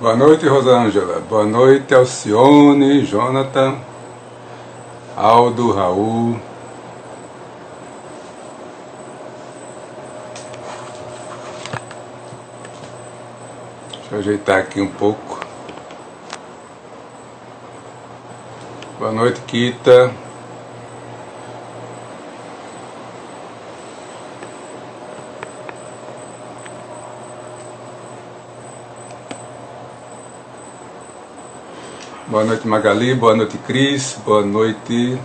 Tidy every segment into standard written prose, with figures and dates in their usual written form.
Boa noite, Rosângela. Boa noite, Alcione, Jonathan, Aldo, Raul. Deixa eu ajeitar aqui um pouco. Boa noite, Kita. Boa noite, Magali. Boa noite, Cris. Boa noite.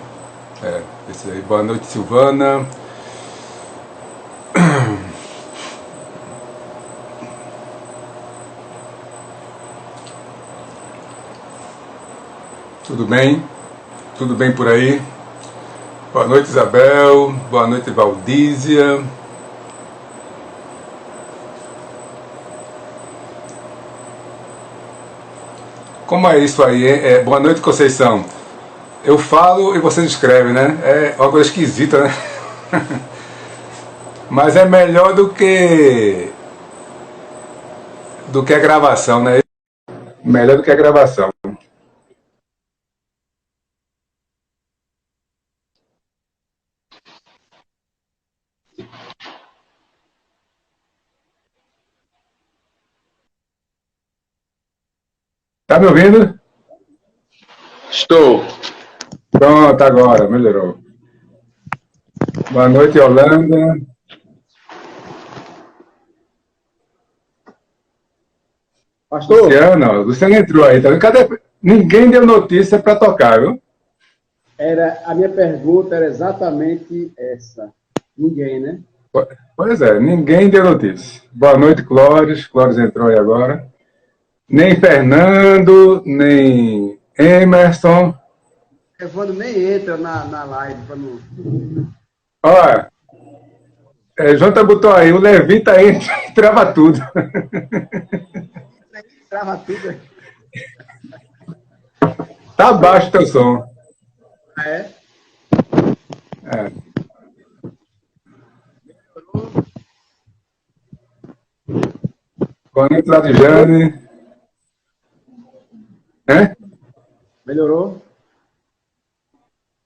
Esse aí. Boa noite, Silvana. Tudo bem? Tudo bem por aí? Boa noite, Isabel. Boa noite, Valdízia. Como é isso aí? Boa noite, Conceição. Eu falo e vocês escrevem, né? É uma coisa esquisita, né? Mas é melhor do que a gravação, né? Melhor do que a gravação. Tá me ouvindo? Estou. Pronto, agora, melhorou. Boa noite, Holanda. Pastor? Luciano entrou aí, tá vendo? Cadê? Ninguém deu notícia para tocar, viu? A minha pergunta era exatamente essa. Ninguém, né? Pois é, ninguém deu notícia. Boa noite, Clóris. Clóris entrou aí agora. Nem Fernando, nem Emerson. Evandro nem entra na live para não. Olha, Jonathan botou aí, o Levita entra e trava tudo. Trava tudo. Tá baixo o teu som. É? Boa noite, Ladijane. Melhorou?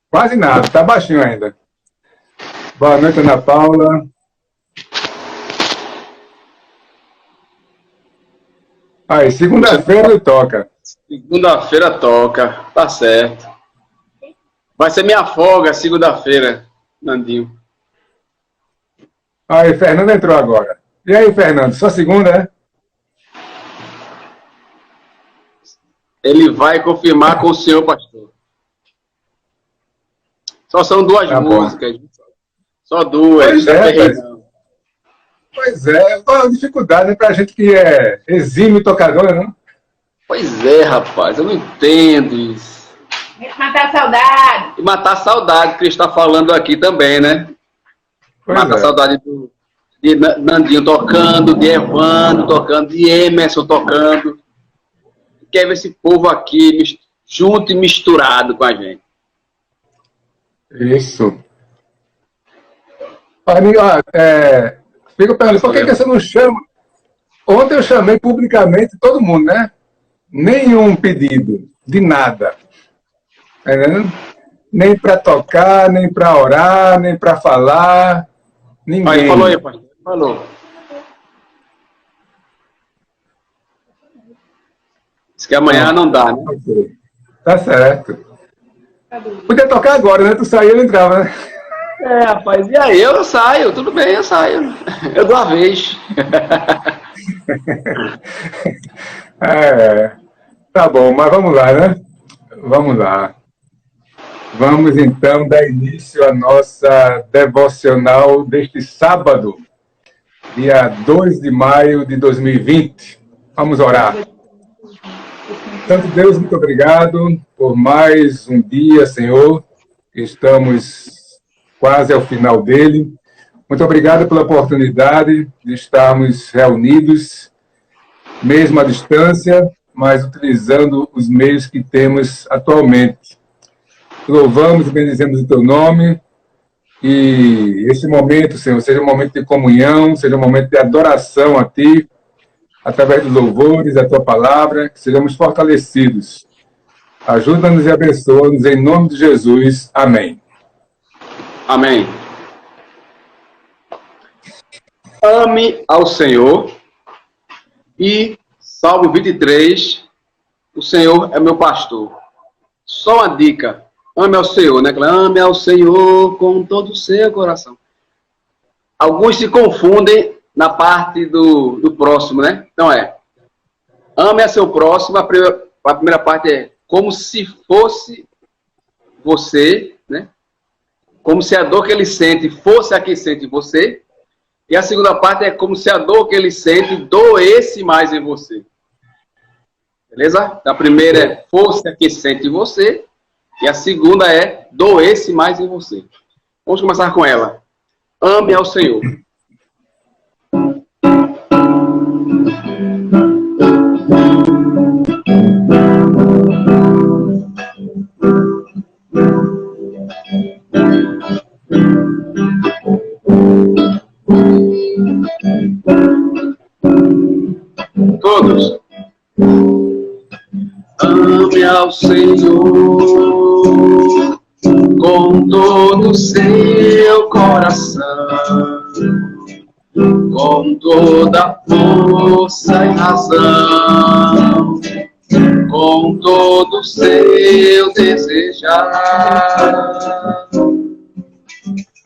Quase nada, tá baixinho ainda. Boa noite, Ana Paula. Aí, segunda-feira ele toca. Segunda-feira toca, tá certo. Vai ser minha folga segunda-feira, Nandinho. Aí, Fernando entrou agora. E aí, Fernando, só segunda, né? Ele vai confirmar com o senhor, pastor. Só são duas músicas. Bom. Só duas. Pois é, a dificuldade pra gente que é exímio tocador, né? Pois é, rapaz, eu não entendo isso. Matar a saudade. E matar a saudade que ele está falando aqui também, né? Matar a saudade de Nandinho tocando, de Evandro tocando, de Emerson tocando. Quer ver esse povo aqui junto e misturado com a gente. Isso. Fico perguntando, por que você não chama? Ontem eu chamei publicamente todo mundo, né? Nenhum pedido de nada. Tá entendendo? Nem para tocar, nem para orar, nem para falar. Ninguém. Aí, falou aí, pai. Falou. Diz que amanhã não dá, né? Tá certo. Podia tocar agora, né? Tu saiu e não entrava, né? Rapaz, e aí? Eu saio, tudo bem, eu saio. Eu dou a vez. Tá bom, mas vamos lá, né? Vamos lá. Vamos então dar início à nossa devocional deste sábado, dia 2 de maio de 2020. Vamos orar. Santo Deus, muito obrigado por mais um dia, Senhor. Estamos quase ao final dele. Muito obrigado pela oportunidade de estarmos reunidos, mesmo à distância, mas utilizando os meios que temos atualmente. Louvamos e bendizemos o teu nome, e esse momento, Senhor, seja um momento de comunhão, seja um momento de adoração a ti, através dos louvores, da tua palavra, que sejamos fortalecidos. Ajuda-nos e abençoa-nos em nome de Jesus. Amém. Amém. Ame ao Senhor. E Salmo 23, o Senhor é meu pastor. Só uma dica. Ame ao Senhor, né? Ame ao Senhor com todo o seu coração. Alguns se confundem na parte do próximo, né? Então ame a seu próximo. A primeira parte é como se fosse você, né? Como se a dor que ele sente fosse a que sente você. E a segunda parte é como se a dor que ele sente doesse mais em você. Beleza? A primeira é fosse a que sente você. E a segunda é doesse mais em você. Vamos começar com ela. Ame ao Senhor. Todos. Ame ao Senhor com todo o seu coração, com toda a força e razão, com todo o seu desejar.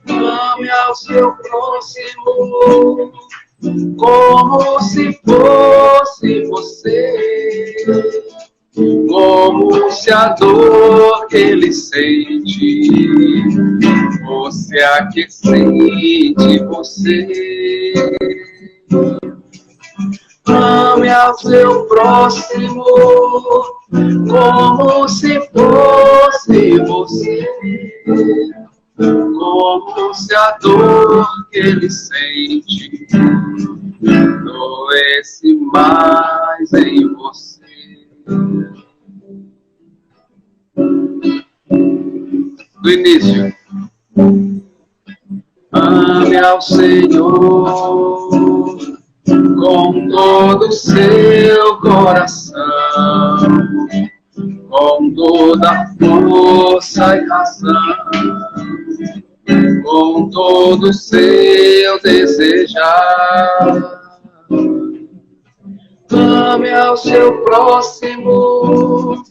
Ame ao seu próximo como se fosse você, como se a dor que ele sente fosse a que sente você. Ame ao seu próximo como se fosse você, como se a dor que ele sente doesse mais em você. Do início. Ame ao Senhor com todo o seu coração, com toda a força e razão, com todo o seu desejar. Ame ao seu próximo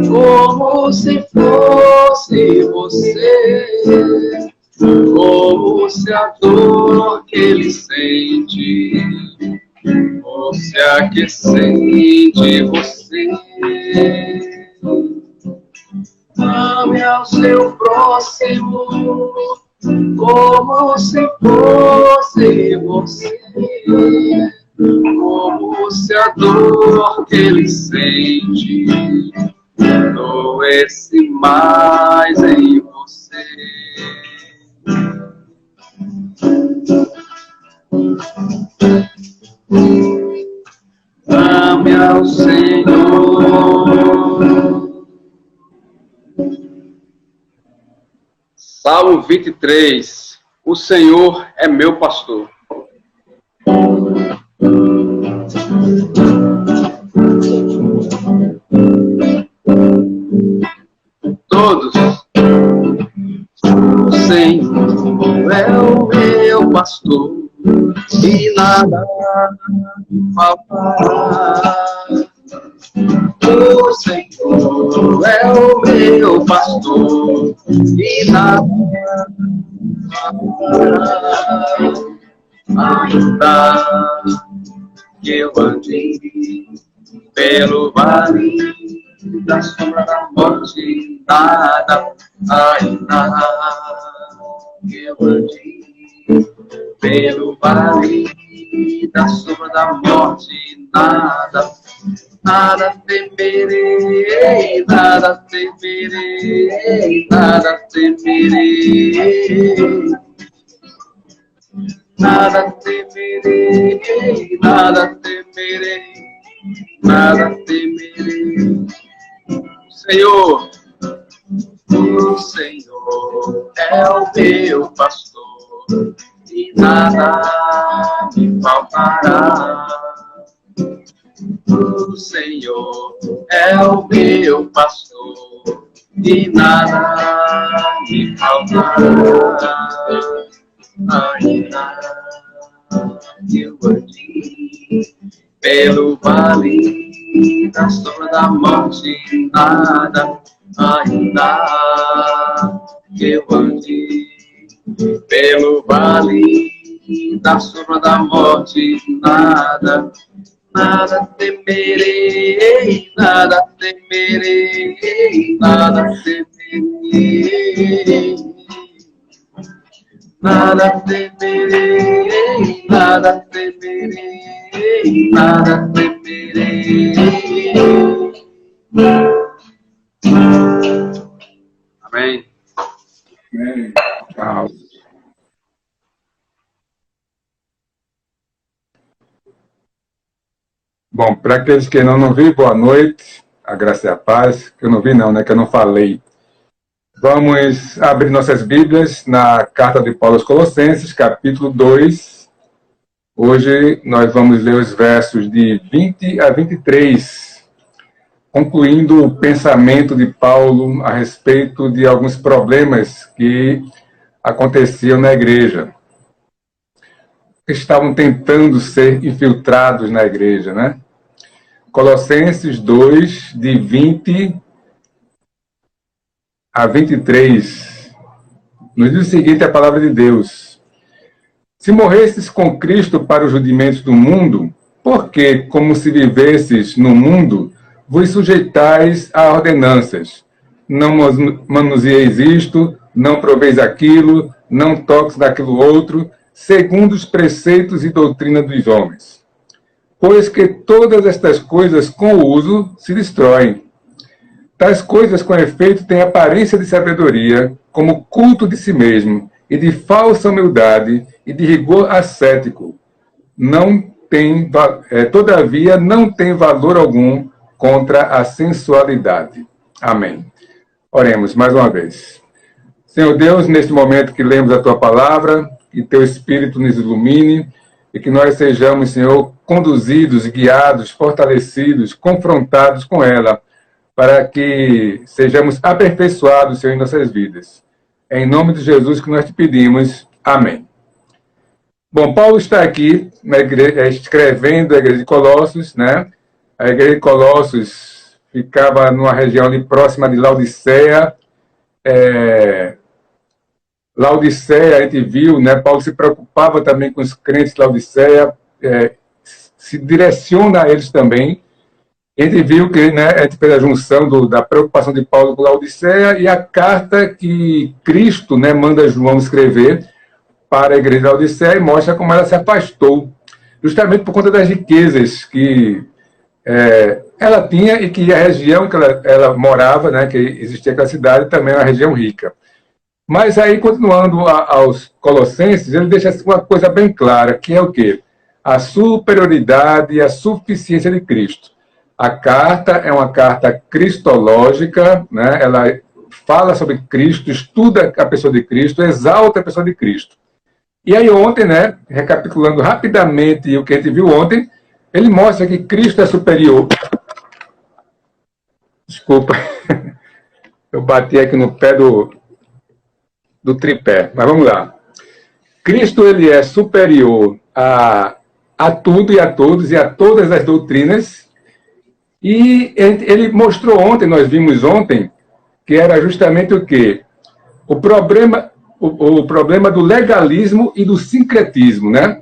como se fosse você, como se a dor que ele sente fosse a que sente você. Ame ao seu próximo como se fosse você, como se a dor que ele sente doesse mais em você. Ame ao Senhor. Salmo 23. O Senhor é meu pastor. Todos. O Senhor é o meu pastor e nada me faltará. O Senhor é o meu pastor e nada me faltará. Ainda que eu ande pelo vale da sombra da morte, nada, ainda que eu ande pelo vale da sombra da morte, nada, nada temerei, nada temerei, nada temerei. Nada temerei, nada temerei, nada temerei. O Senhor é o meu pastor e nada me faltará. O Senhor é o meu pastor e nada me faltará. Ainda que eu ande pelo vale da sombra da morte, nada. Ainda que eu ande pelo vale da sombra da morte, nada. Nada temerei, nada temerei, nada temerei. Nada temerei, nada temerei, nada temerei. Amém. Amém. Tchau. Bom, para aqueles que não vi, boa noite, a graça e a paz, que eu não vi não, né, que eu não falei. Vamos abrir nossas Bíblias na carta de Paulo aos Colossenses, capítulo 2. Hoje nós vamos ler os versos de 20 a 23, concluindo o pensamento de Paulo a respeito de alguns problemas que aconteciam na igreja. Estavam tentando ser infiltrados na igreja, né? Colossenses 2, de 20 a 23, nos diz o seguinte a palavra de Deus: se morresses com Cristo para os rudimentos do mundo, porque, como se vivesses no mundo, vos sujeitais a ordenanças. Não manuseeis isto, não proveis aquilo, não toques daquilo outro, segundo os preceitos e doutrina dos homens. Pois que todas estas coisas com o uso se destroem. Tais coisas, com efeito, têm aparência de sabedoria, como culto de si mesmo, e de falsa humildade, e de rigor ascético. Todavia, não tem valor algum contra a sensualidade. Amém. Oremos mais uma vez. Senhor Deus, neste momento que lemos a Tua palavra, que Teu Espírito nos ilumine, e que nós sejamos, Senhor, conduzidos, guiados, fortalecidos, confrontados com ela, para que sejamos aperfeiçoados, Senhor, em nossas vidas. É em nome de Jesus que nós te pedimos. Amém. Bom, Paulo está aqui na igreja, escrevendo a igreja de Colossos, né? A igreja de Colossos ficava numa região ali próxima de Laodiceia. Laodiceia, a gente viu, né? Paulo se preocupava também com os crentes de Laodiceia, se direciona a eles também. A gente viu que, né, a gente fez a junção da preocupação de Paulo com Laodiceia e a carta que Cristo, né, manda João escrever para a igreja de Laodiceia e mostra como ela se afastou, justamente por conta das riquezas que ela tinha e que a região que ela morava, né, que existia aquela cidade, também era uma região rica. Mas aí, continuando aos Colossenses, ele deixa uma coisa bem clara, que é o quê? A superioridade e a suficiência de Cristo. A carta é uma carta cristológica, né? Ela fala sobre Cristo, estuda a pessoa de Cristo, exalta a pessoa de Cristo. E aí ontem, né, recapitulando rapidamente o que a gente viu ontem, ele mostra que Cristo é superior. Desculpa, eu bati aqui no pé do tripé, mas vamos lá. Cristo, ele é superior a tudo e a todos e a todas as doutrinas. E ele mostrou ontem, nós vimos ontem, que era justamente o quê? O problema do legalismo e do sincretismo, né?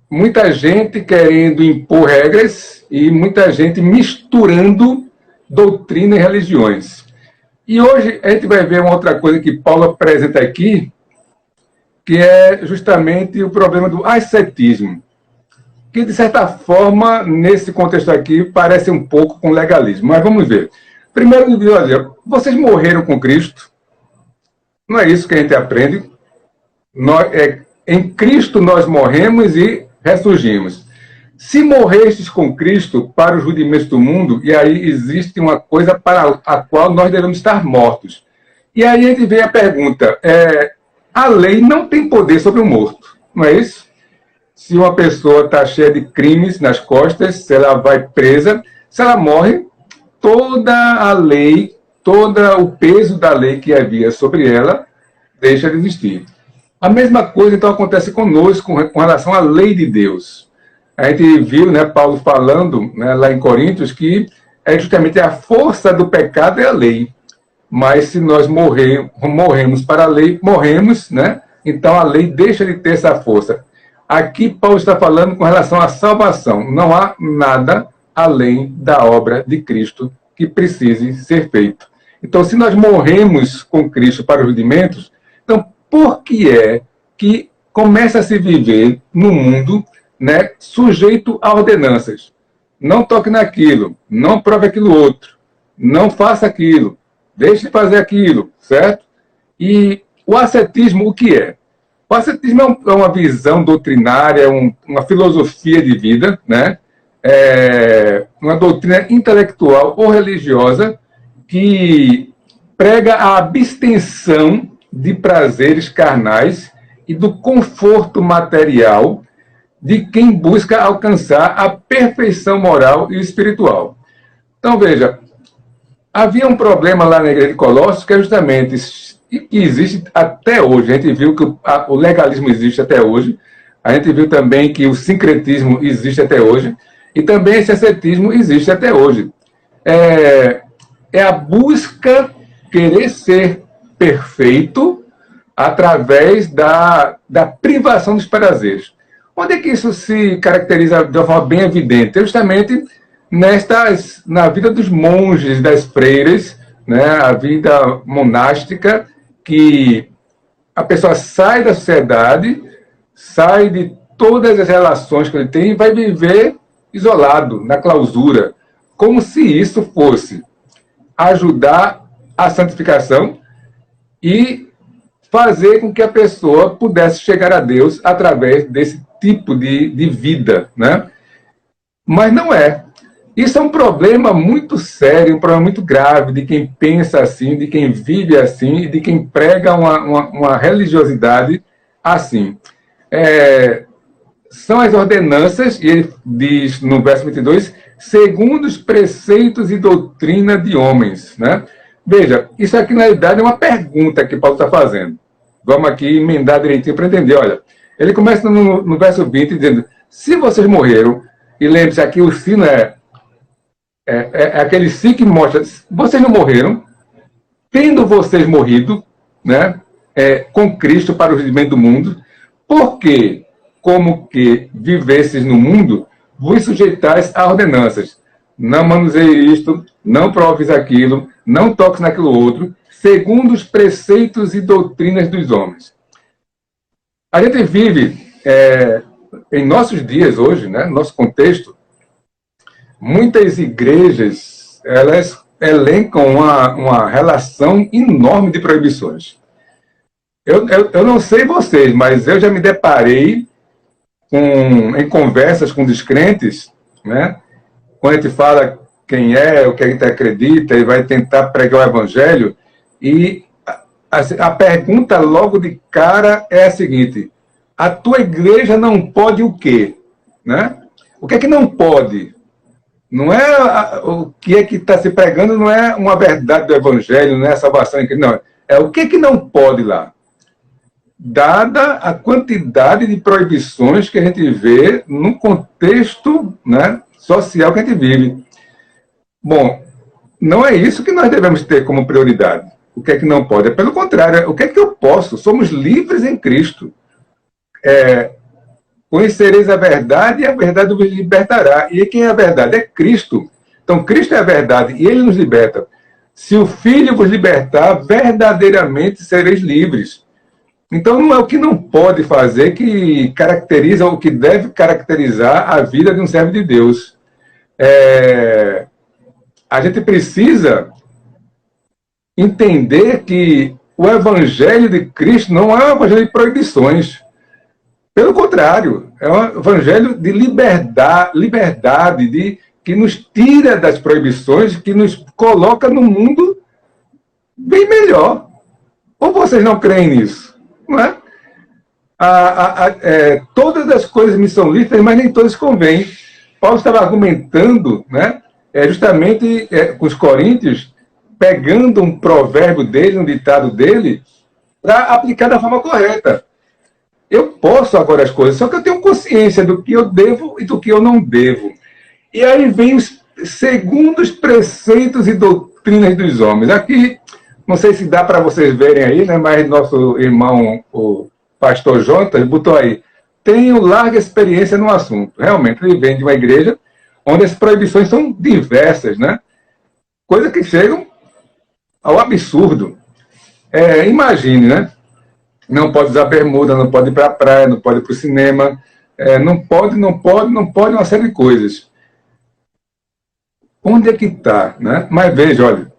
Muita gente querendo impor regras e muita gente misturando doutrina e religiões. E hoje a gente vai ver uma outra coisa que Paulo apresenta aqui, que é justamente o problema do ascetismo, que, de certa forma, nesse contexto aqui, parece um pouco com legalismo. Mas vamos ver. Primeiro, vocês morreram com Cristo. Não é isso que a gente aprende. Em Cristo nós morremos e ressurgimos. Se morrestes com Cristo para os rudimentos do mundo, e aí existe uma coisa para a qual nós devemos estar mortos. E aí a gente vem a pergunta, a lei não tem poder sobre o morto, não é isso? se uma pessoa está cheia de crimes nas costas, se ela vai presa, se ela morre, toda a lei, todo o peso da lei que havia sobre ela deixa de existir. A mesma coisa, então, acontece conosco com relação à lei de Deus. A gente viu, né, Paulo falando, né, lá em Coríntios, que é justamente a força do pecado é a lei. Mas se nós morremos para a lei, morremos, né? Então a lei deixa de ter essa força. Aqui Paulo está falando com relação à salvação. Não há nada além da obra de Cristo que precise ser feito. Então, se nós morremos com Cristo para os rudimentos, então por que é que começa a se viver no mundo, né, sujeito a ordenanças? Não toque naquilo, não prove aquilo outro, não faça aquilo, deixe de fazer aquilo, certo? E o ascetismo, o que é? O ascetismo é uma visão doutrinária, uma filosofia de vida, né? Uma doutrina intelectual ou religiosa que prega a abstenção de prazeres carnais e do conforto material de quem busca alcançar a perfeição moral e espiritual. Então, veja, havia um problema lá na igreja de Colossos que é justamente, e que existe até hoje. A gente viu que o legalismo existe até hoje, a gente viu também que o sincretismo existe até hoje, e também esse ascetismo existe até hoje. É a busca querer ser perfeito através da privação dos prazeres. Onde é que isso se caracteriza de uma forma bem evidente? É justamente na vida dos monges, das freiras, né? A vida monástica, que a pessoa sai da sociedade, sai de todas as relações que ele tem e vai viver isolado, na clausura, como se isso fosse ajudar a santificação e fazer com que a pessoa pudesse chegar a Deus através desse tipo de vida, né? Mas não é. Isso é um problema muito sério, um problema muito grave de quem pensa assim, de quem vive assim e de quem prega uma religiosidade assim. São as ordenanças, e ele diz no verso 22, segundo os preceitos e doutrina de homens, né? Veja, isso aqui na realidade é uma pergunta que Paulo está fazendo. Vamos aqui emendar direitinho para entender. Olha, ele começa no verso 20 dizendo, se vocês morreram, e lembre-se aqui o sino é aquele si que mostra, vocês não morreram, tendo vocês morrido, né, com Cristo para o redimento do mundo, porque, como que vivesses no mundo, vos sujeitais a ordenanças. Não manuseie isto, não proves aquilo, não toques naquilo outro, segundo os preceitos e doutrinas dos homens. A gente vive, em nossos dias hoje, né, no nosso contexto, muitas igrejas, elas elencam uma relação enorme de proibições. Eu não sei vocês, mas eu já me deparei em conversas com descrentes, né, quando a gente fala quem é, o que a gente acredita, e vai tentar pregar o evangelho, e a pergunta logo de cara é a seguinte, a tua igreja não pode o quê? Né? O que é que não pode? Não é o que é que está se pregando, não é uma verdade do evangelho, não é a salvação, não. É o que é que não pode lá? Dada a quantidade de proibições que a gente vê no contexto, né, social que a gente vive. Bom, não é isso que nós devemos ter como prioridade. O que é que não pode? É pelo contrário, o que é que eu posso? Somos livres em Cristo. Conhecereis a verdade e a verdade vos libertará. E quem é a verdade? É Cristo. Então, Cristo é a verdade e Ele nos liberta. Se o Filho vos libertar, verdadeiramente sereis livres. Então, não é o que não pode fazer que caracteriza ou que deve caracterizar a vida de um servo de Deus. A gente precisa entender que o Evangelho de Cristo não é um evangelho de proibições. Pelo contrário, é um evangelho de liberdade, que nos tira das proibições, que nos coloca no mundo bem melhor. Ou vocês não creem nisso? Não é? Todas as coisas me são lícitas, mas nem todas convêm. Paulo estava argumentando, né, justamente com os coríntios, pegando um provérbio dele, um ditado dele, para aplicar da forma correta. Eu posso agora as coisas, só que eu tenho consciência do que eu devo e do que eu não devo. E aí vem os segundos preceitos e doutrinas dos homens. Aqui, não sei se dá para vocês verem aí, né, mas nosso irmão, o pastor Jonas, botou aí, tenho larga experiência no assunto. Realmente, ele vem de uma igreja onde as proibições são diversas, né? Coisas que chegam ao absurdo. Imagine, né? Não pode usar bermuda, não pode ir para a praia, não pode ir para o cinema, não pode uma série de coisas. Onde é que está, né? Mas veja, olha,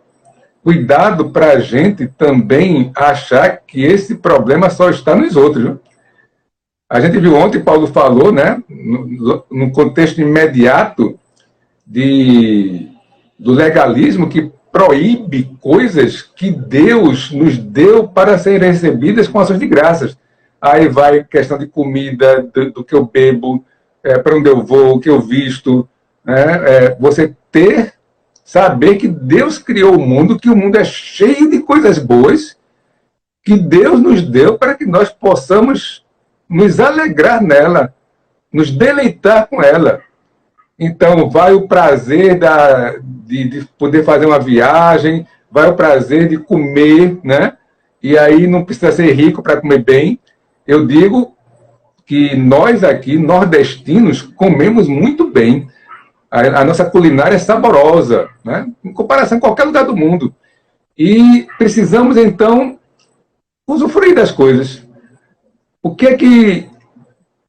cuidado para a gente também achar que esse problema só está nos outros. Viu? A gente viu ontem, Paulo falou, né, no contexto imediato do legalismo que proíbe coisas que Deus nos deu para serem recebidas com ações de graças. Aí vai questão de comida, do que eu bebo, para onde eu vou, o que eu visto. Você saber que Deus criou o mundo, que o mundo é cheio de coisas boas, que Deus nos deu para que nós possamos nos alegrar nela, nos deleitar com ela. Então, vai o prazer de poder fazer uma viagem, vai o prazer de comer, né? E aí não precisa ser rico para comer bem. Eu digo que nós aqui, nordestinos, comemos muito bem. A nossa culinária é saborosa, né? Em comparação com qualquer lugar do mundo. E precisamos, então, usufruir das coisas. O que é que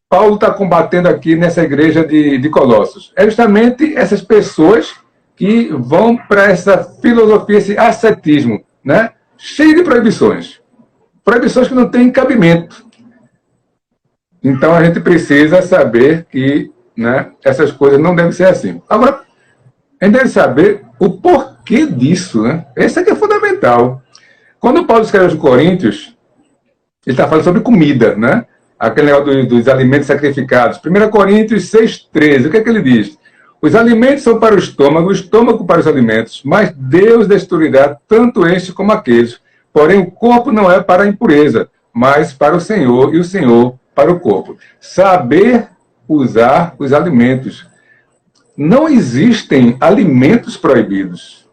Paulo está combatendo aqui nessa igreja de Colossos? É justamente essas pessoas que vão para essa filosofia, esse ascetismo, né? Cheio de proibições. Proibições que não têm cabimento. Então, a gente precisa saber que, né, essas coisas não devem ser assim. Agora, a gente deve saber o porquê disso, né? Esse aqui é fundamental. Quando Paulo escreve aos Coríntios, ele está falando sobre comida, né? Aquele negócio dos alimentos sacrificados. 1 Coríntios 6,13, o que é que ele diz? Os alimentos são para o estômago para os alimentos, mas Deus destruirá tanto este como aqueles. Porém, o corpo não é para a impureza, mas para o Senhor, e o Senhor para o corpo. Saber usar os alimentos. Não existem alimentos proibidos.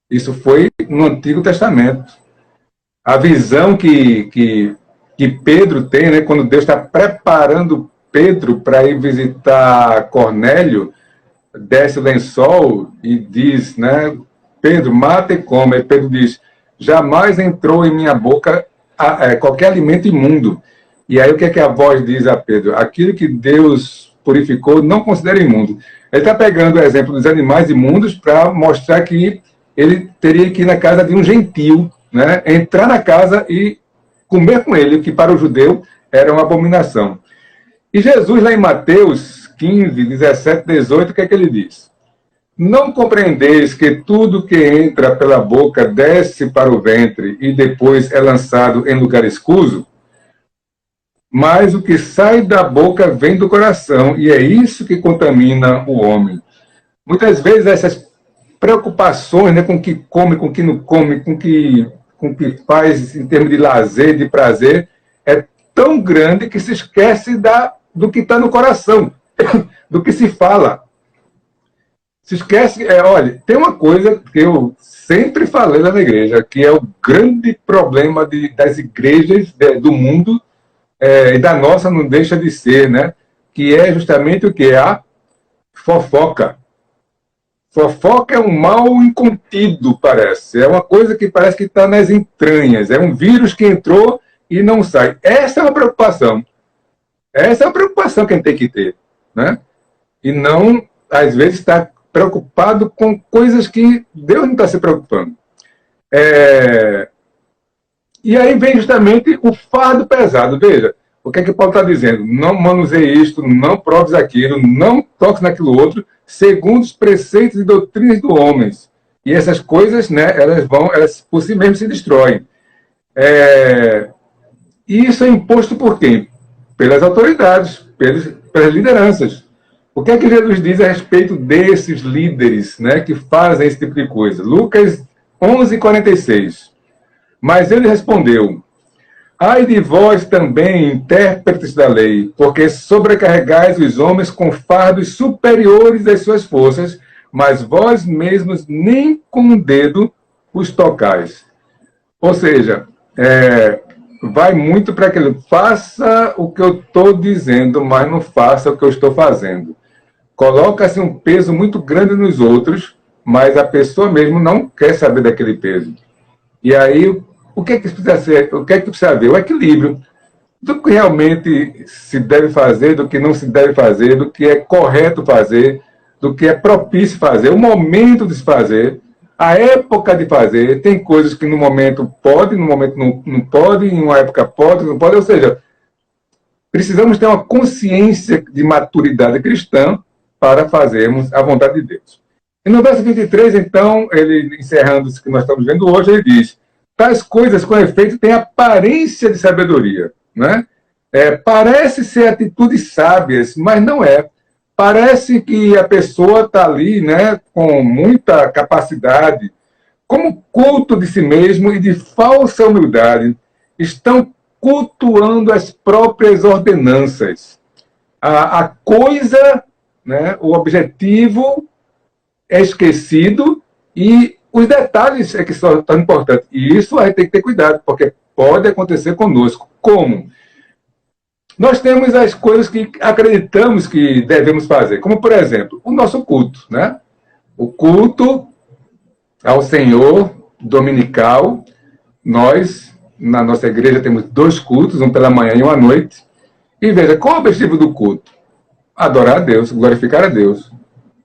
Isso foi no Antigo Testamento. A visão que Pedro tem, né, quando Deus está preparando Pedro para ir visitar Cornélio, desce o lençol e diz, né, Pedro, mata e come. Aí Pedro diz, jamais entrou em minha boca qualquer alimento imundo. E aí o que é que a voz diz a Pedro? Aquilo que Deus purificou, não considera imundo. Ele está pegando o exemplo dos animais imundos para mostrar que ele teria que ir na casa de um gentil, né? Entrar na casa e comer com ele, que para o judeu era uma abominação. E Jesus, lá em Mateus 15, 17, 18, o que é que ele diz? Não compreendeis que tudo que entra pela boca desce para o ventre e depois é lançado em lugar escuso? Mas o que sai da boca vem do coração, e é isso que contamina o homem. Muitas vezes essas preocupações, né, com o que come, com o que não come, com o que faz em termos de lazer, de prazer, é tão grande que se esquece do que está no coração, do que se fala. Se esquece, olha, tem uma coisa que eu sempre falei lá na igreja, que é o grande problema das igrejas do mundo, e da nossa não deixa de ser, né? Que é justamente o que? A fofoca. Fofoca é um mal incontido, parece. É uma coisa que parece que está nas entranhas. É um vírus que entrou e não sai. Essa é uma preocupação. Essa é uma preocupação que a gente tem que ter, né? E não, às vezes, estar preocupado com coisas que Deus não está se preocupando. E aí vem justamente o fardo pesado. Veja, o que é que Paulo está dizendo? Não manuseie isto, não proves aquilo, não toques naquilo outro, segundo os preceitos e doutrinas dos homens. E essas coisas, né, elas por si mesmas se destroem. E isso é imposto por quem? Pelas autoridades, pelas lideranças. O que é que Jesus diz a respeito desses líderes, né, que fazem esse tipo de coisa? Lucas 11:46. Mas ele respondeu: ai de vós também, intérpretes da lei, porque sobrecarregais os homens com fardos superiores às suas forças, mas vós mesmos nem com um dedo os tocais. Ou seja, vai muito para aquilo. Faça o que eu estou dizendo, mas não faça o que eu estou fazendo. Coloca-se um peso muito grande nos outros, mas a pessoa mesmo não quer saber daquele peso. E aí, o que é que precisa ser? O que é que precisa haver? O equilíbrio do que realmente se deve fazer, do que não se deve fazer, do que é correto fazer, do que é propício fazer, o momento de se fazer, a época de fazer. Tem coisas que no momento pode, no momento não pode, em uma época pode, não pode. Ou seja, precisamos ter uma consciência de maturidade cristã para fazermos a vontade de Deus. E no verso 23, então, ele, encerrando isso que nós estamos vendo hoje, ele diz: tais coisas, com efeito, têm aparência de sabedoria, né? Parece ser atitudes sábias, mas não é. Parece que a pessoa está ali, né, com muita capacidade, como culto de si mesmo e de falsa humildade, estão cultuando as próprias ordenanças. A coisa, né, o objetivo é esquecido e os detalhes é que são tão importantes. E isso a gente tem que ter cuidado, porque pode acontecer conosco. Como? Nós temos as coisas que acreditamos que devemos fazer, como, por exemplo, o nosso culto, né? O culto ao Senhor dominical. Nós, na nossa igreja, temos 2 cultos, um pela manhã e um à noite. E veja, qual é o objetivo do culto? Adorar a Deus, glorificar a Deus.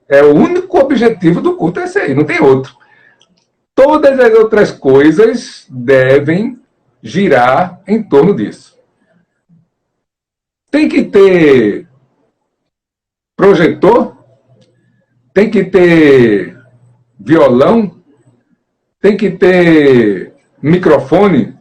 É o único objetivo do culto, é esse aí, não tem outro. Todas as outras coisas devem girar em torno disso. Tem que ter projetor, tem que ter violão, tem que ter microfone.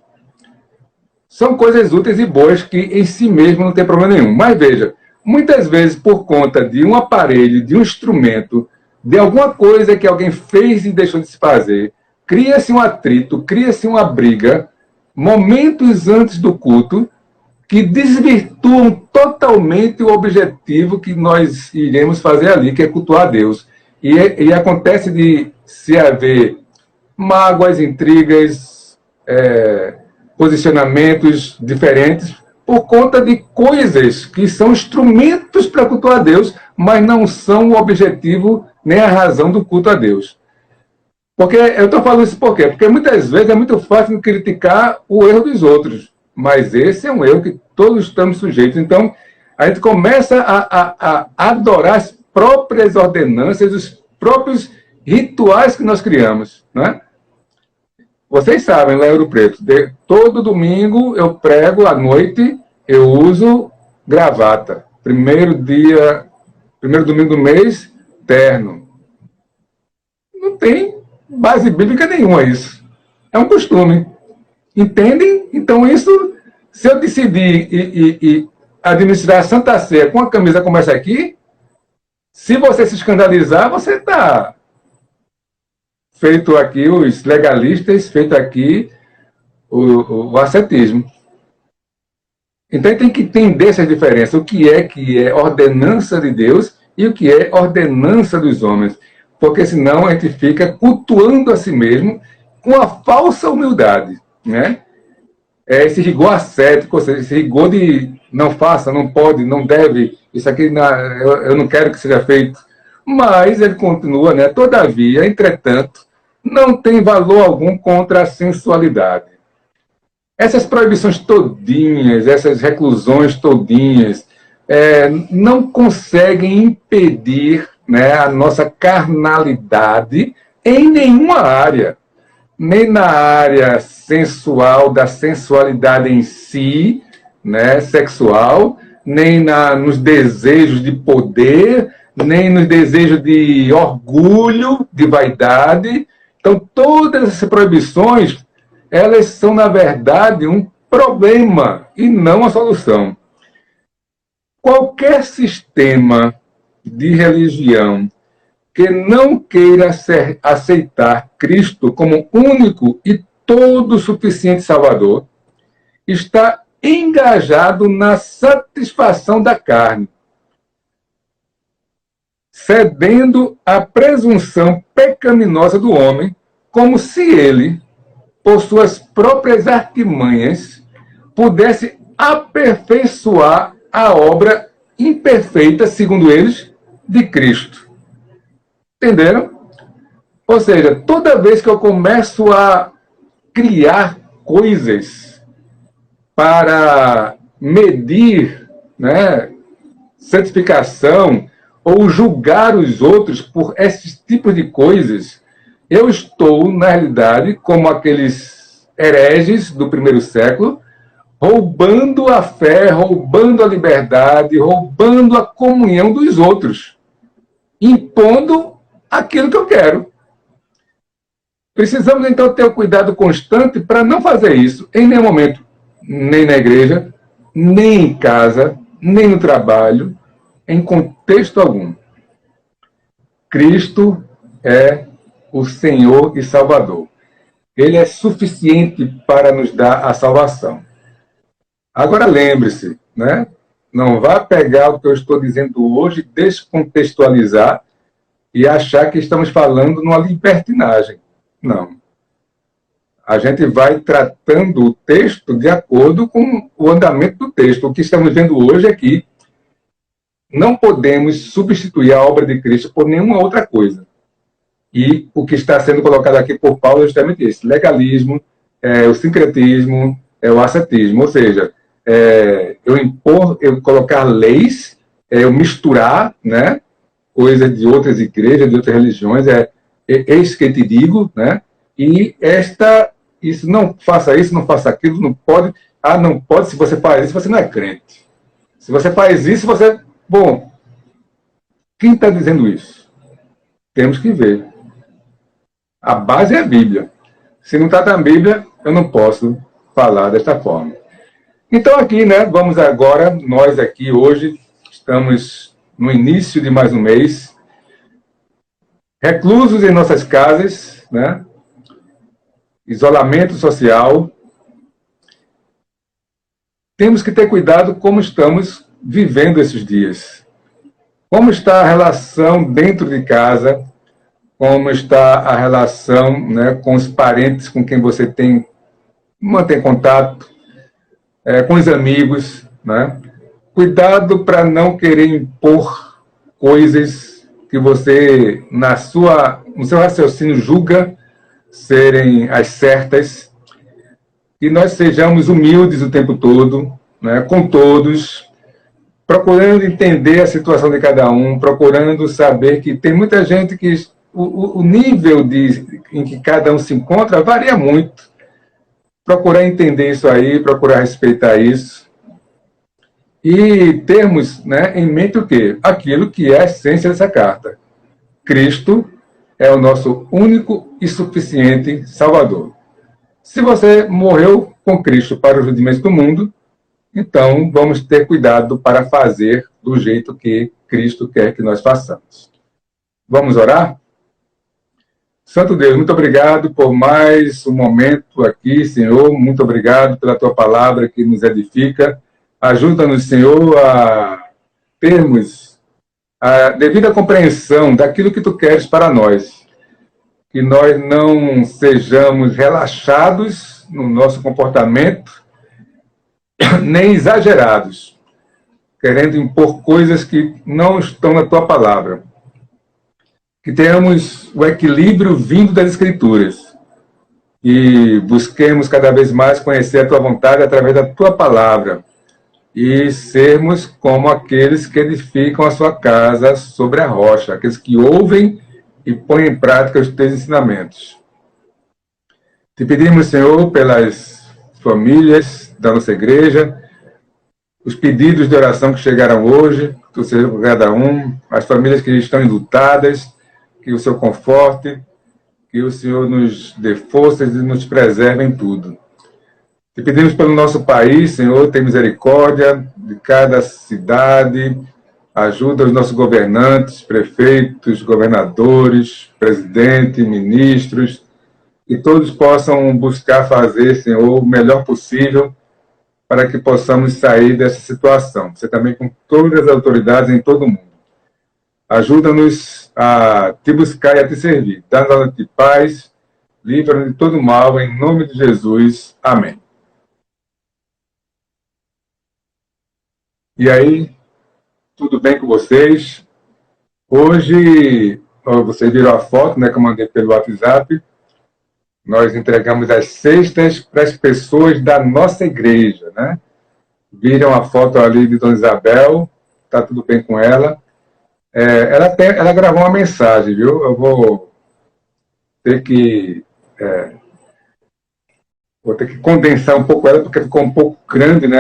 São coisas úteis e boas que em si mesmo não tem problema nenhum. Mas veja, muitas vezes por conta de um aparelho, de um instrumento, de alguma coisa que alguém fez e deixou de se fazer, cria-se um atrito, cria-se uma briga, momentos antes do culto, que desvirtuam totalmente o objetivo que nós iremos fazer ali, que é cultuar a Deus. E acontece de se haver mágoas, intrigas, posicionamentos diferentes, por conta de coisas que são instrumentos para cultuar a Deus, mas não são o objetivo nem a razão do culto a Deus. Porque eu estou falando isso por quê? Porque muitas vezes é muito fácil criticar o erro dos outros. Mas esse é um erro que todos estamos sujeitos. Então, a gente começa a adorar as próprias ordenanças, os próprios rituais que nós criamos, né? Vocês sabem, lá em Ouro Preto, todo domingo eu prego à noite, eu uso gravata. Primeiro domingo do mês, terno. Não tem base bíblica nenhuma isso. É um costume. Entendem? Então, isso, se eu decidir e administrar a Santa Ceia com a camisa como essa aqui, se você se escandalizar, você está feito aqui os legalistas, feito aqui o ascetismo. Então, tem que entender essas diferenças, o que é ordenança de Deus e o que é ordenança dos homens. Porque senão a gente fica cultuando a si mesmo com a falsa humildade, né? Esse rigor ascético, ou seja, esse rigor de não faça, não pode, não deve, isso aqui eu não quero que seja feito. Mas ele continua, né? Todavia, entretanto, não tem valor algum contra a sensualidade. Essas proibições todinhas, essas reclusões todinhas, não conseguem impedir, né, a nossa carnalidade em nenhuma área. Nem na área sensual, da sensualidade em si, né, sexual, nem nos desejos de poder, nem nos desejos de orgulho, de vaidade. Então, todas essas proibições, elas são, na verdade, um problema e não a solução. qualquer sistema de religião que não queira aceitar Cristo como único e todo suficiente Salvador está engajado na satisfação da carne, cedendo à presunção pecaminosa do homem, como se ele, por suas próprias artimanhas, pudesse aperfeiçoar a obra imperfeita, segundo eles, de Cristo. Entenderam? Ou seja, toda vez que eu começo a criar coisas para medir, né, santificação ou julgar os outros por esses tipos de coisas, eu estou, na realidade, como aqueles hereges do primeiro século, roubando a fé, roubando a liberdade, roubando a comunhão dos outros, impondo aquilo que eu quero. Precisamos, então, ter o cuidado constante para não fazer isso em nenhum momento, nem na igreja, nem em casa, nem no trabalho, em contexto algum. Cristo é o Senhor e Salvador. Ele é suficiente para nos dar a salvação. Agora lembre-se, né? Não vá pegar o que eu estou dizendo hoje, descontextualizar e achar que estamos falando numa libertinagem. Não. A gente vai tratando o texto de acordo com o andamento do texto. O que estamos vendo hoje é que não podemos substituir a obra de Cristo por nenhuma outra coisa. E o que está sendo colocado aqui por Paulo é justamente isso: legalismo, o sincretismo, o ascetismo. Ou seja, eu colocar leis, eu misturar, né, coisas de outras igrejas, de outras religiões, eis que te digo, né? E isso, não faça isso, não faça aquilo, não pode. Ah, não pode, se você faz isso, você não é crente. Se você faz isso, você... Bom, quem está dizendo isso? Temos que ver. A base é a Bíblia. Se não está na Bíblia, eu não posso falar desta forma. Então aqui, né, vamos agora, nós aqui hoje, estamos no início de mais um mês, reclusos em nossas casas, né, isolamento social. Temos que ter cuidado como estamos vivendo esses dias. Como está a relação dentro de casa, como está a relação, né, com os parentes com quem você mantém contato, com os amigos, né? Cuidado para não querer impor coisas que você, no seu raciocínio, julga serem as certas. Que nós sejamos humildes o tempo todo, né, com todos, procurando entender a situação de cada um, procurando saber que tem muita gente que o nível em que cada um se encontra varia muito. Procurar entender isso aí, procurar respeitar isso. E termos, né, em mente o quê? Aquilo que é a essência dessa carta. Cristo é o nosso único e suficiente Salvador. Se você morreu com Cristo para os rudimentos do mundo, então vamos ter cuidado para fazer do jeito que Cristo quer que nós façamos. Vamos orar? Santo Deus, muito obrigado por mais um momento aqui, Senhor. Muito obrigado pela Tua palavra que nos edifica. Ajuda-nos, Senhor, a termos a devida compreensão daquilo que Tu queres para nós. Que nós não sejamos relaxados no nosso comportamento, nem exagerados, querendo impor coisas que não estão na Tua palavra. Que tenhamos o equilíbrio vindo das Escrituras e busquemos cada vez mais conhecer a Tua vontade através da Tua palavra e sermos como aqueles que edificam a sua casa sobre a rocha, aqueles que ouvem e põem em prática os Teus ensinamentos. Te pedimos, Senhor, pelas famílias da nossa igreja, os pedidos de oração que chegaram hoje, que Tu seja por cada um, as famílias que estão enlutadas, que o Senhor conforte, que o Senhor nos dê forças e nos preserve em tudo. E pedimos pelo nosso país, Senhor, tem misericórdia de cada cidade, ajuda os nossos governantes, prefeitos, governadores, presidente, ministros, que todos possam buscar fazer, Senhor, o melhor possível para que possamos sair dessa situação. Você também com todas as autoridades em todo o mundo. Ajuda-nos a te buscar e a te servir. Dá-nos de paz, livra-nos de todo mal, em nome de Jesus. Amém. E aí, tudo bem com vocês? Hoje, vocês viram a foto, né, que eu mandei pelo WhatsApp. Nós entregamos as cestas para as pessoas da nossa igreja, né? Viram a foto ali de Dona Isabel, tá tudo bem com ela. Ela gravou uma mensagem, viu? Eu vou ter que condensar um pouco ela, porque ficou um pouco grande, né?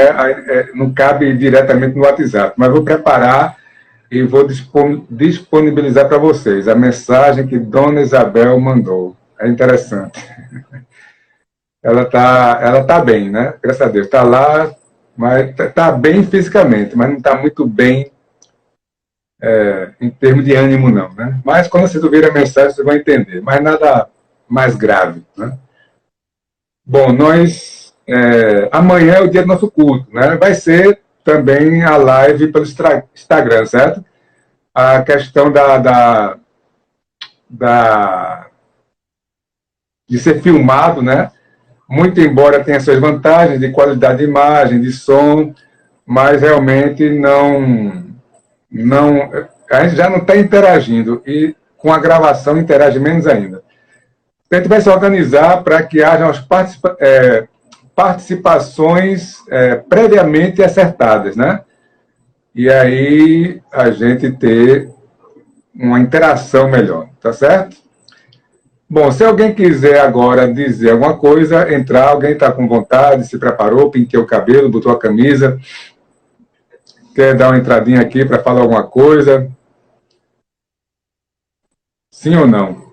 Não cabe diretamente no WhatsApp, mas vou preparar e vou disponibilizar para vocês a mensagem que Dona Isabel mandou. É interessante. Ela tá bem, né? Graças a Deus. Está lá, mas está bem fisicamente, mas não está muito bem em termos de ânimo, não, né? Mas quando vocês ouvirem a mensagem, vocês vão entender. Mas nada mais grave, né? Bom, amanhã é o dia do nosso culto, né? Vai ser também a live pelo Instagram, certo? A questão de ser filmado, né? Muito embora tenha suas vantagens de qualidade de imagem, de som, mas realmente a gente já não está interagindo e com a gravação interage menos ainda. A gente vai se organizar para que hajam as participações previamente acertadas, né? E aí a gente ter uma interação melhor, tá certo? Bom, se alguém quiser agora dizer alguma coisa, entrar, alguém está com vontade, se preparou, pintou o cabelo, botou a camisa, quer dar uma entradinha aqui para falar alguma coisa? Sim ou não?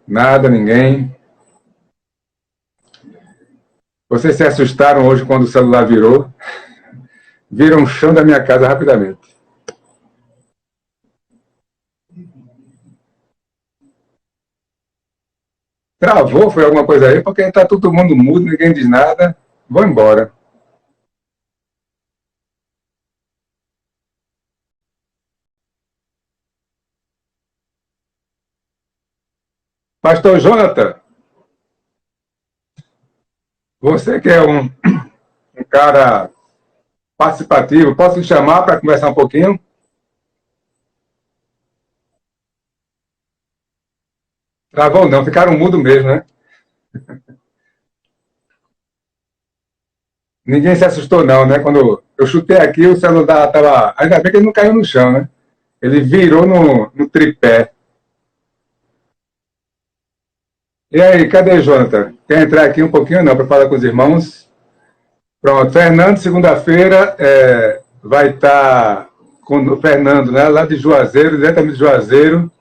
Nada, ninguém? Vocês se assustaram hoje quando o celular virou? Viram o chão da minha casa rapidamente. Travou? Foi alguma coisa aí? Porque está todo mundo mudo, ninguém diz nada. Vou embora. Pastor Jonathan, você que é um cara participativo, posso lhe chamar para conversar um pouquinho? Travou não, ficaram mudo mesmo, né? Ninguém se assustou não, né? Quando eu chutei aqui, o celular estava... Ainda bem que ele não caiu no chão, né? Ele virou no tripé. E aí, cadê Jonathan? Quer entrar aqui um pouquinho não, para falar com os irmãos? Pronto, Fernando, segunda-feira, vai estar com o Fernando, né? Lá de Juazeiro, diretamente de Juazeiro,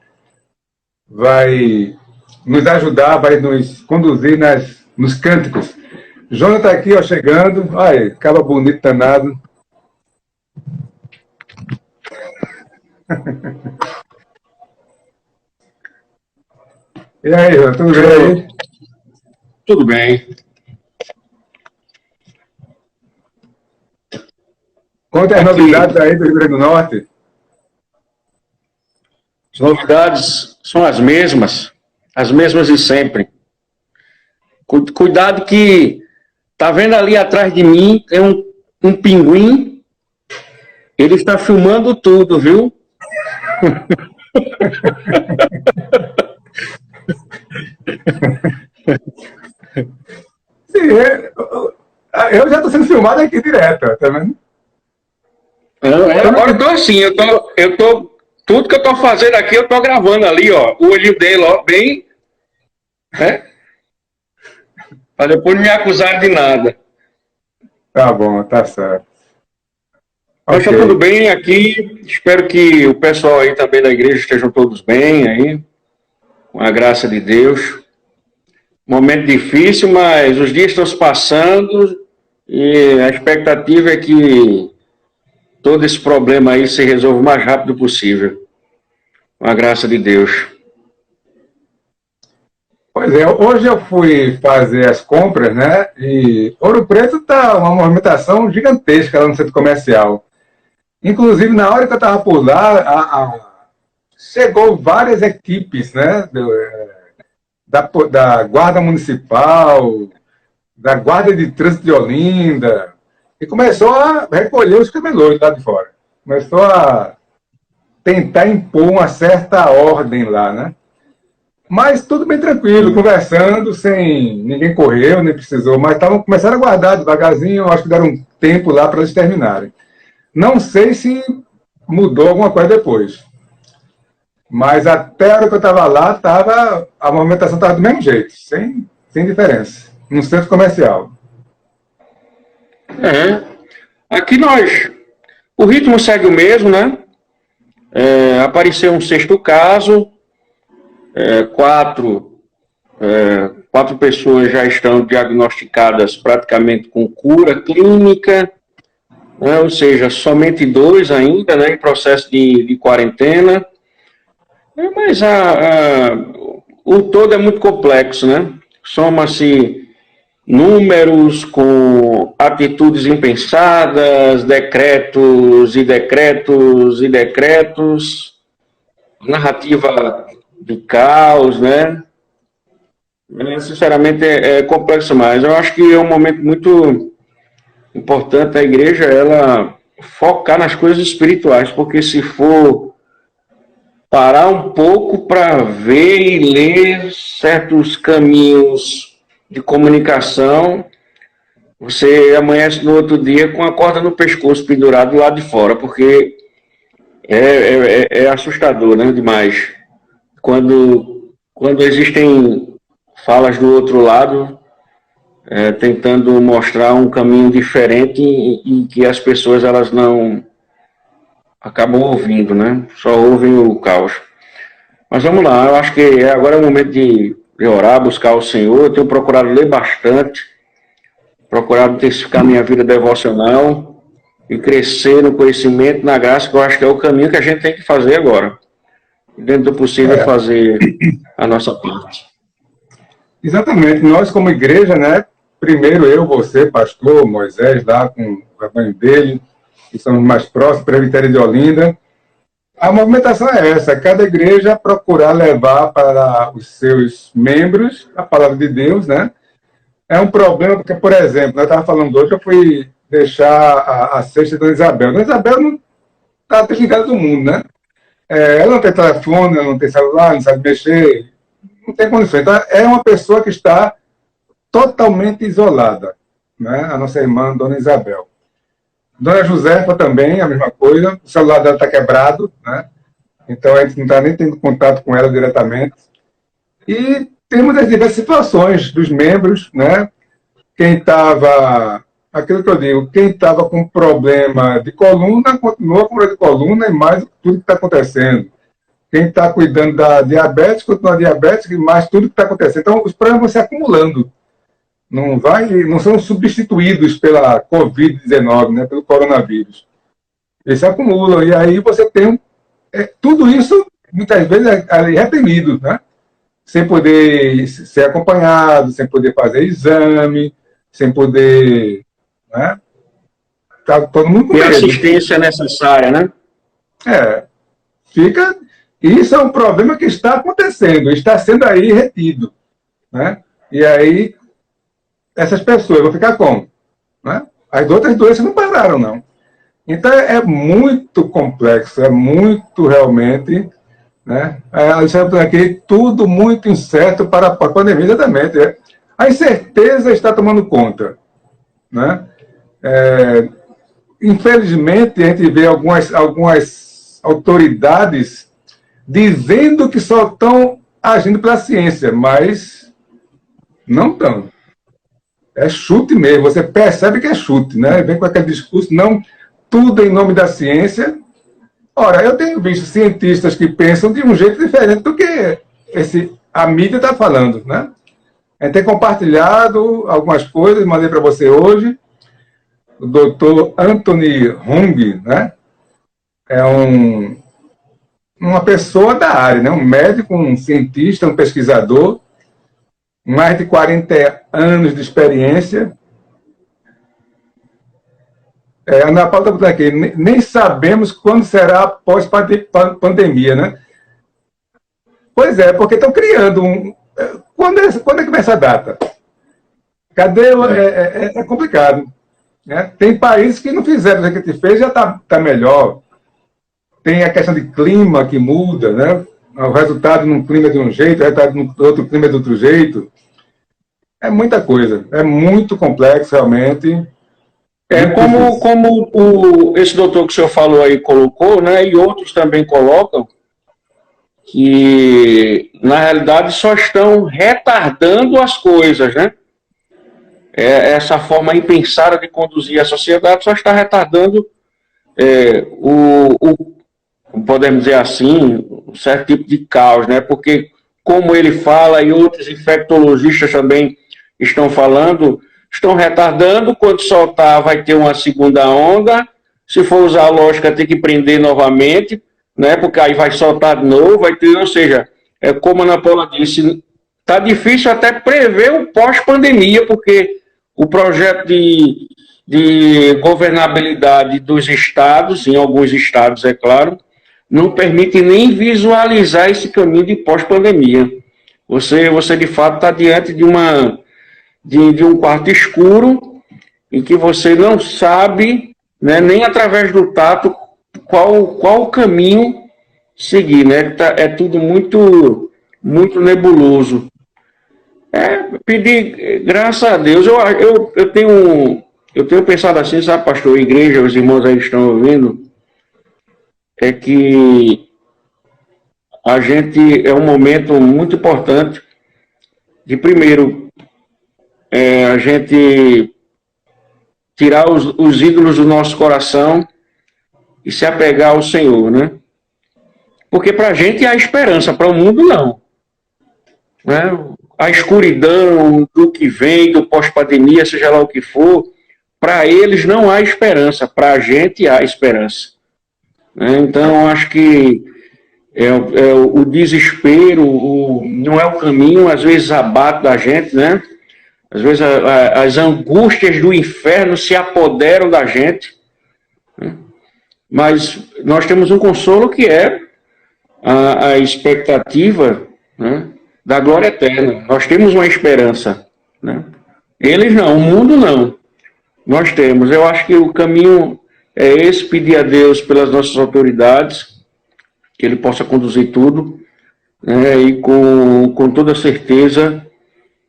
vai nos ajudar, vai nos conduzir nos cânticos. Jonathan aqui, ó, chegando. Ai, acaba bonito, danado. E aí, tudo bem aí? Tudo bem. Conta as novidades aí do Rio Grande do Norte. As novidades são as mesmas de sempre. Cuidado que tá vendo ali atrás de mim tem um pinguim. Ele está filmando tudo, viu? Sim, eu já estou sendo filmado aqui direto, tá vendo? Agora eu tô assim, eu tô tudo que eu tô fazendo aqui, eu tô gravando ali, ó, o olhinho dele, ó, bem, né? Pra depois não me acusar de nada. Tá bom, tá certo. Mas Ok. está tudo bem aqui. Espero que o pessoal aí também da igreja estejam todos bem aí, com a graça de Deus. Momento difícil, mas os dias estão se passando e a expectativa é que todo esse problema aí se resolva o mais rápido possível. Com a graça de Deus. Pois é, hoje eu fui fazer as compras, né? E Ouro Preto está uma movimentação gigantesca lá no centro comercial. Inclusive, na hora que eu estava por lá, chegou várias equipes, né? Da Guarda Municipal, da Guarda de Trânsito de Olinda, e começou a recolher os camelôs lá de fora. Começou a tentar impor uma certa ordem lá, né? Mas tudo bem tranquilo, conversando, sem ninguém correu, nem precisou, mas começaram a guardar devagarzinho, acho que deram um tempo lá para eles terminarem. Não sei se mudou alguma coisa depois. Mas até a hora que eu estava lá, a movimentação estava do mesmo jeito, sem diferença, no centro comercial. Aqui o ritmo segue o mesmo, né? Apareceu um sexto caso, quatro pessoas já estão diagnosticadas praticamente com cura clínica, né? Ou seja, somente 2 ainda, né, em processo de quarentena. Mas o todo é muito complexo, né? Soma-se números com atitudes impensadas, decretos e decretos e decretos, narrativa de caos, né? Sinceramente, é complexo mais. Eu acho que é um momento muito importante a igreja ela focar nas coisas espirituais, porque se for parar um pouco para ver e ler certos caminhos de comunicação, você amanhece no outro dia com a corda no pescoço pendurado lá de fora, porque é assustador, né? Demais. Quando existem falas do outro lado, tentando mostrar um caminho diferente e que as pessoas elas não acabam ouvindo, né? Só ouvem o caos. Mas vamos lá, eu acho que agora é o momento de orar, buscar o Senhor. Eu tenho procurado ler bastante, procurado intensificar minha vida devocional e crescer no conhecimento, na graça, que eu acho que é o caminho que a gente tem que fazer agora. Dentro do possível, fazer a nossa parte. Exatamente. Nós, como igreja, né? Primeiro eu, você, pastor, Moisés, lá com o rebanho dele, que são mais próximos, presbitério de Olinda. A movimentação é essa, cada igreja procurar levar para os seus membros a palavra de Deus, né? É um problema porque, por exemplo, eu estava falando hoje, eu fui deixar a cesta da Isabel. A Isabel não está desligada do mundo, né? Ela não tem telefone, ela não tem celular, não sabe mexer, não tem condições. Então, é uma pessoa que está totalmente isolada, né? A nossa irmã, Dona Isabel. Dona Josefa também, a mesma coisa, o celular dela está quebrado, né? Então a gente não está nem tendo contato com ela diretamente. E temos as diversas situações dos membros, né? Quem estava, aquilo que eu digo, quem estava com problema de coluna, continua com problema de coluna e mais tudo que está acontecendo. Quem está cuidando da diabetes, continua diabético e mais tudo que está acontecendo. Então os problemas vão se acumulando. Não são substituídos pela Covid-19, né, pelo coronavírus. Eles se acumulam, e aí você tem tudo isso, muitas vezes, reprimido, né? Sem poder ser acompanhado, sem poder fazer exame, sem poder... Né? Tá todo mundo com medo. E assistência necessária, né? Isso é um problema que está acontecendo, está sendo aí retido, né? E aí essas pessoas vão ficar como? Né? As outras doenças não pararam, não. Então é muito complexo, é muito realmente, né? Aqui, tudo muito incerto para a pandemia, exatamente. A incerteza está tomando conta, né? Infelizmente, a gente vê algumas autoridades dizendo que só estão agindo pela ciência, mas não estão. É chute mesmo, você percebe que é chute, né? Vem com aquele discurso, não, tudo em nome da ciência. Ora, eu tenho visto cientistas que pensam de um jeito diferente do que a mídia está falando, né? A gente tem compartilhado algumas coisas, mandei para você hoje. O Dr. Anthony Hung, né? É uma pessoa da área, né? Um médico, um cientista, um pesquisador, mais de 40 anos de experiência. Ana Paula está botando aqui, nem sabemos quando será pós-pandemia, né? Pois é, porque estão criando Quando é que começa a data? Cadê? É complicado. Né? Tem países que não fizeram o que a gente fez, já está melhor. Tem a questão de clima que muda, né? O resultado num clima é de um jeito, o resultado no outro clima é de outro jeito. É muita coisa. É muito complexo, realmente. Como esse doutor que o senhor falou aí colocou, né? E outros também colocam, que na realidade só estão retardando as coisas, né? Essa forma impensada de conduzir a sociedade só está retardando podemos dizer assim, um certo tipo de caos, né? Porque, como ele fala, e outros infectologistas também estão falando, estão retardando, quando soltar vai ter uma segunda onda, se for usar a lógica tem que prender novamente, né? Porque aí vai soltar de novo, vai ter, ou seja, como a Ana Paula disse, está difícil até prever o pós-pandemia, porque o projeto de governabilidade dos estados, em alguns estados, é claro, não permite nem visualizar esse caminho de pós-pandemia. Você de fato está diante de um quarto escuro em que você não sabe, né, nem através do tato, qual o caminho seguir, né? É tudo muito, muito nebuloso. Pedir graças a Deus. Eu tenho pensado assim, sabe, pastor, a igreja, os irmãos aí estão ouvindo, é que a gente é um momento muito importante de, primeiro, a gente tirar os ídolos do nosso coração e se apegar ao Senhor, né? Porque para a gente há esperança, para o mundo não. Né? A escuridão do que vem, do pós-pandemia, seja lá o que for, para eles não há esperança, para a gente há esperança. Então, acho que o desespero não é o caminho, às vezes abate da gente, né? Às vezes as angústias do inferno se apoderam da gente, né? Mas nós temos um consolo que é a expectativa, né, da glória eterna. Nós temos uma esperança, né? Eles não, o mundo não. Nós temos. Eu acho que o caminho é esse, pedir a Deus pelas nossas autoridades, que Ele possa conduzir tudo, né, e com toda certeza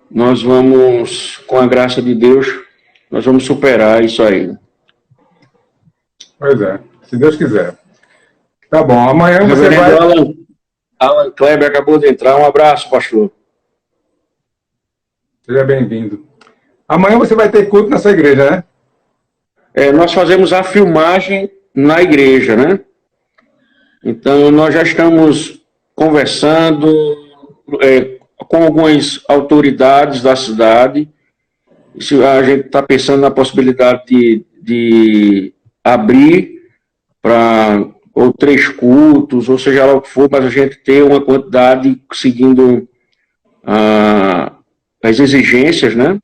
nós vamos, com a graça de Deus, nós vamos superar isso aí. Pois é, se Deus quiser. Tá bom, amanhã você vai... Alan Kleber acabou de entrar. Um abraço, pastor. Seja bem-vindo. Amanhã você vai ter culto na sua igreja, né? Nós fazemos a filmagem na igreja, né? Então, nós já estamos conversando com algumas autoridades da cidade. A gente está pensando na possibilidade de abrir para ou 3 cultos, ou seja lá o que for, mas a gente ter uma quantidade seguindo as exigências, né,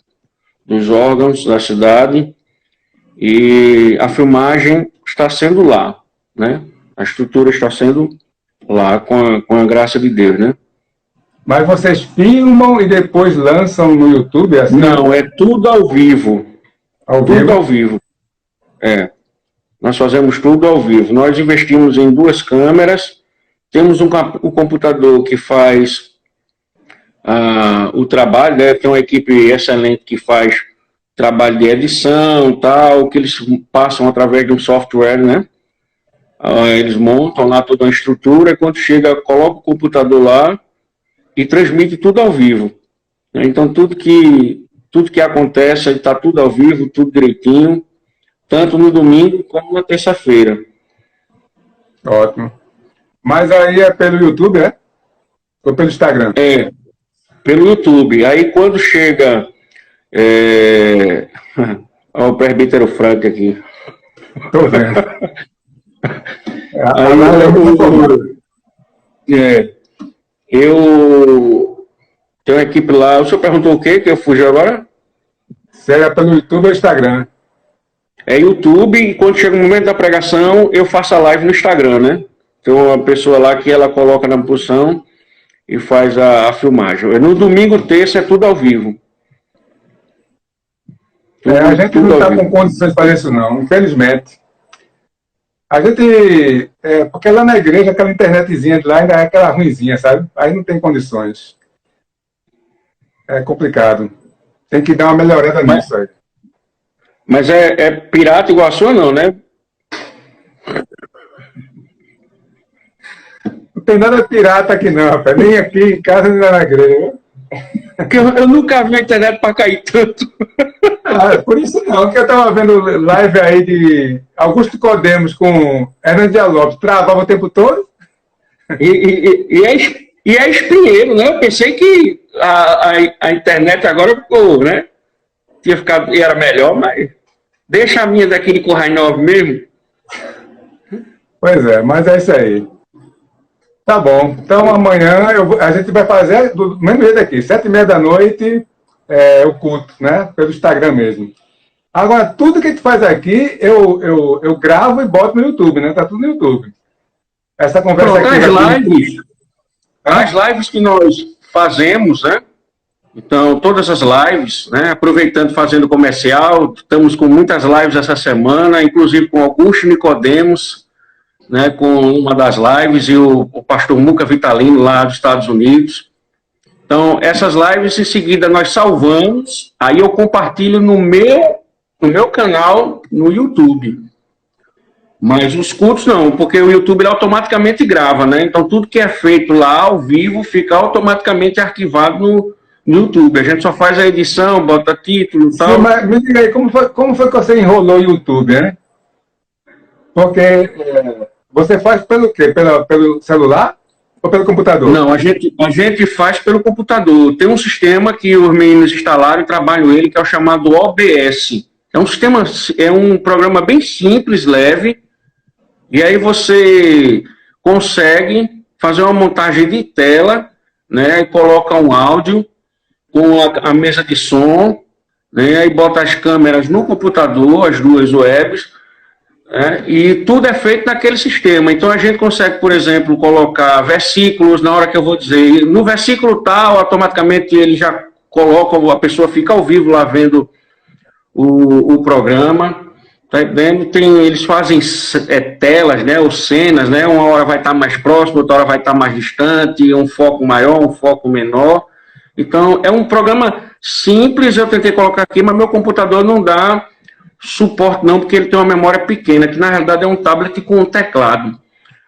dos órgãos da cidade, e a filmagem está sendo lá, né? A estrutura está sendo lá, com a graça de Deus, né? Mas vocês filmam e depois lançam no YouTube? Assim? Não, é tudo ao vivo. Tudo ao vivo. Nós fazemos tudo ao vivo. Nós investimos em 2 câmeras, temos um computador que faz o trabalho, né? Tem uma equipe excelente que faz trabalho de edição, tal, que eles passam através de um software, né? Eles montam lá toda a estrutura, e quando chega, coloca o computador lá e transmite tudo ao vivo. Então, tudo que acontece, está tudo ao vivo, tudo direitinho. tanto no domingo como na terça-feira. Ótimo. Mas aí é pelo YouTube, é? Ou pelo Instagram? É, pelo YouTube. Aí quando chega... Olha o presbítero Frank aqui. Estou vendo. Eu tenho uma equipe lá. O senhor perguntou o quê? Que eu fugi agora? Se é pelo YouTube ou Instagram? É YouTube, e quando chega o momento da pregação, eu faço a live no Instagram, né? Tem uma pessoa lá que ela coloca na posição e faz a filmagem. No domingo, terça, é tudo ao vivo. A gente não está com condições de fazer isso, não, infelizmente. A gente... porque lá na igreja, aquela internetzinha de lá ainda é aquela ruinzinha, sabe? Aí não tem condições. É complicado. Tem que dar uma melhorada nisso aí. Mas é pirata igual a sua, não, né? Não tem nada pirata aqui, não, rapaz. Nem aqui em casa, nem na igreja. Porque eu nunca vi a internet para cair tanto. Por isso não, que eu estava vendo live aí de Augusto Codemos com Hernandes Lopes, travava o tempo todo. E é espinheiro, né? Eu pensei que a internet agora ficou, né? Tinha ficado, e era melhor, mas deixa a minha daqui de Currais Novos mesmo. Pois é, mas é isso aí. Tá bom. Então amanhã a gente vai fazer do mesmo jeito aqui, 7h30 da noite, o culto, né? Pelo Instagram mesmo. Agora, tudo que a gente faz aqui, eu gravo e boto no YouTube, né? Tá tudo no YouTube. Essa conversa aqui... As lives que nós fazemos, né? Então, todas as lives, né? Aproveitando, fazendo comercial, estamos com muitas lives essa semana, inclusive com Augusto Nicodemos, né, com uma das lives, e o pastor Muca Vitalino, lá dos Estados Unidos. Então, essas lives, em seguida, nós salvamos, aí eu compartilho no meu canal, no YouTube. Mas os cultos não, porque o YouTube ele automaticamente grava, né? Então, tudo que é feito lá, ao vivo, fica automaticamente arquivado no YouTube. A gente só faz a edição, bota título e tal. Sim, mas me diga aí, como foi que você enrolou o YouTube, né? Porque... você faz pelo quê? Pelo celular ou pelo computador? Não, a gente faz pelo computador. Tem um sistema que os meninos instalaram e trabalham ele, que é o chamado OBS. É um programa bem simples, leve, e aí você consegue fazer uma montagem de tela, né, e coloca um áudio com a mesa de som, né, e bota as câmeras no computador, as duas webs, e tudo é feito naquele sistema. Então a gente consegue, por exemplo, colocar versículos na hora que eu vou dizer. No versículo tal, automaticamente ele já coloca, a pessoa fica ao vivo lá vendo o programa. Tá vendo? Eles fazem telas, né, ou cenas, né? Uma hora vai estar mais próximo, outra hora vai estar mais distante, um foco maior, um foco menor. Então é um programa simples, eu tentei colocar aqui, mas meu computador não dá suporte não, porque ele tem uma memória pequena, que na realidade é um tablet com um teclado.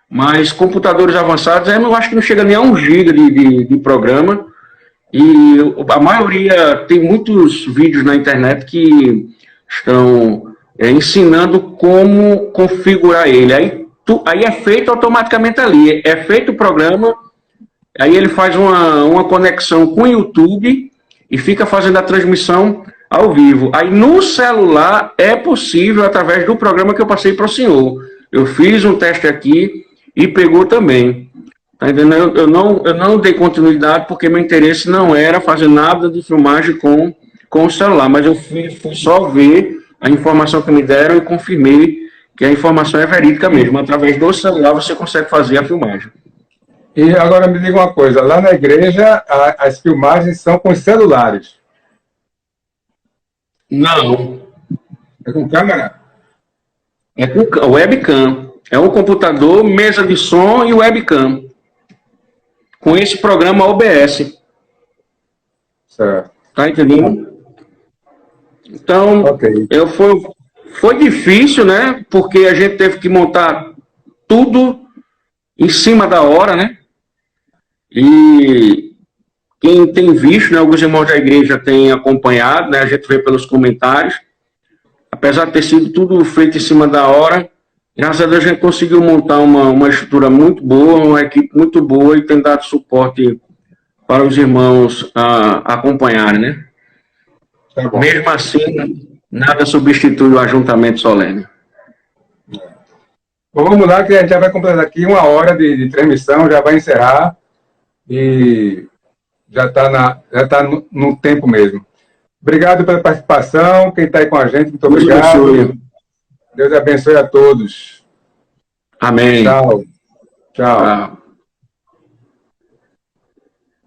Mas computadores avançados, eu acho que não chega nem a 1 GB de programa. E a maioria, tem muitos vídeos na internet que estão ensinando como configurar ele. Aí é feito automaticamente ali. É feito o programa, aí ele faz uma conexão com o YouTube e fica fazendo a transmissão ao vivo. Aí no celular é possível através do programa que eu passei para o senhor. Eu fiz um teste aqui e pegou também. Tá entendendo? Eu não dei continuidade porque meu interesse não era fazer nada de filmagem com o celular, mas eu fui só ver a informação que me deram e confirmei que a informação é verídica mesmo. Através do celular você consegue fazer a filmagem. E agora me diga uma coisa, lá na igreja as filmagens são com os celulares? Não. É com câmera? É com webcam. É um computador, mesa de som e webcam. Com esse programa OBS. Certo. Tá entendendo? Então, okay. Foi difícil, né? Porque a gente teve que montar tudo em cima da hora, né? E quem tem visto, né? Alguns irmãos da igreja têm acompanhado, né? A gente vê pelos comentários. apesar de ter sido tudo feito em cima da hora, graças a Deus a gente conseguiu montar uma estrutura muito boa, uma equipe muito boa e tem dado suporte para os irmãos acompanharem, né? Tá bom. Mesmo assim, nada substitui o ajuntamento solene. Bom, vamos lá, que a gente já vai completar aqui 1 hora de transmissão, já vai encerrar e já está no tempo mesmo. Obrigado pela participação, quem está aí com a gente, muito obrigado. Deus abençoe a todos. Amém. Tchau. Tchau. Tchau.